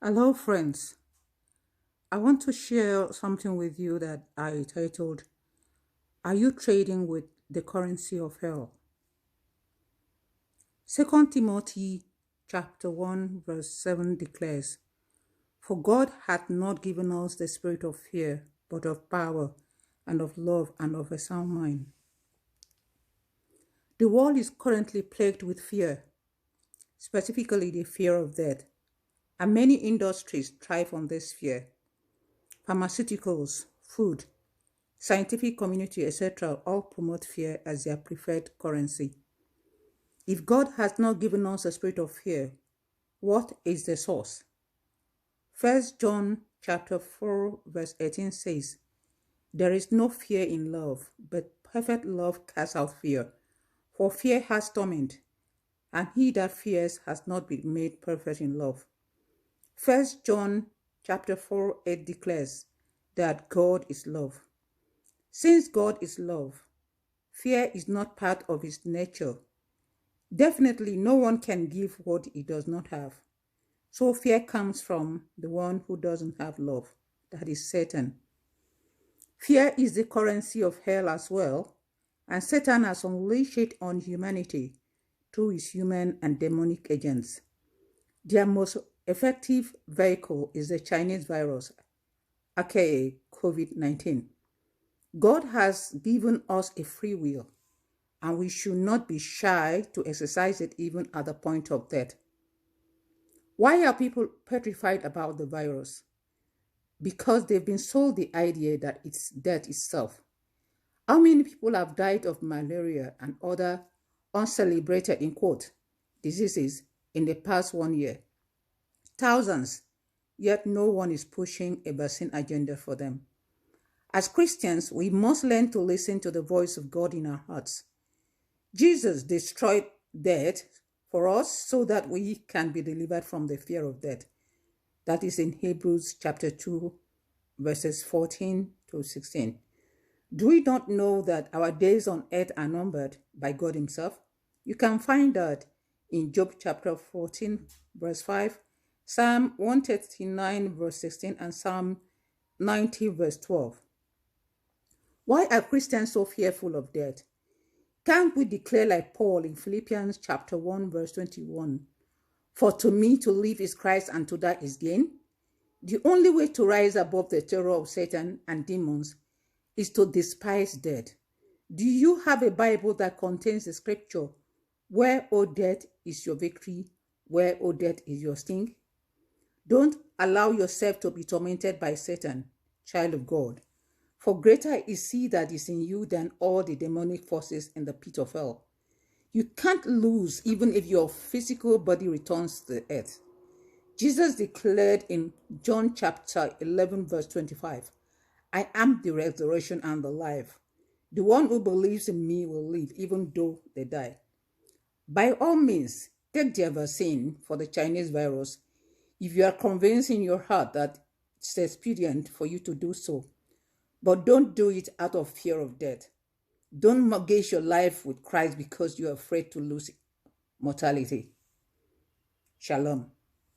Hello, friends. I want to share something with you that I titled, Are You Trading with the Currency of Hell? 2 Timothy chapter 1 verse 7 declares, For God hath not given us the spirit of fear, but of power and of love and of a sound mind. The world is currently plagued with fear, specifically the fear of death, and many industries thrive on this fear. Pharmaceuticals, food, scientific community, etc., all promote fear as their preferred currency. If God has not given us a spirit of fear, what is the source? 1 John chapter 4 verse 18 says, There is no fear in love, but perfect love casts out fear. For fear has torment, and he that fears has not been made perfect in love. 1 John chapter 4 8 declares that God is love. Since God is love, fear is not part of his nature. Definitely, no one can give what he does not have. So fear comes from the one who doesn't have love, that is Satan. Fear is the currency of hell as well, and Satan has unleashed it on humanity through his human and demonic agents. Their most effective vehicle is the Chinese virus, aka COVID-19. God has given us a free will, and we should not be shy to exercise it even at the point of death. Why are people petrified about the virus? Because they've been sold the idea that it's death itself. How many people have died of malaria and other uncelebrated, in quote, diseases in the past 1 year? Thousands, yet no one is pushing a vaccine agenda for them. As Christians, we must learn to listen to the voice of God in our hearts. Jesus destroyed death for us so that we can be delivered from the fear of death. That is in Hebrews chapter 2, verses 14 to 16. Do we not know that our days on earth are numbered by God himself? You can find that in Job chapter 14, verse 5, Psalm 139, verse 16, and Psalm 90, verse 12. Why are Christians so fearful of death? Can't we declare like Paul in Philippians chapter 1, verse 21? For to me to live is Christ and to die is gain. The only way to rise above the terror of Satan and demons is to despise death. Do you have a Bible that contains the scripture, Where, O death, is your victory? Where, O death, is your sting? Don't allow yourself to be tormented by Satan, child of God. For greater is he that is in you than all the demonic forces in the pit of hell. You can't lose even if your physical body returns to the earth. Jesus declared in John chapter 11 verse 25, I am the resurrection and the life. The one who believes in me will live even though they die. By all means, take the vaccine for the Chinese virus if you are convinced in your heart that it's expedient for you to do so. But don't do it out of fear of death. Don't mortgage your life with Christ because you're afraid to lose mortality. Shalom.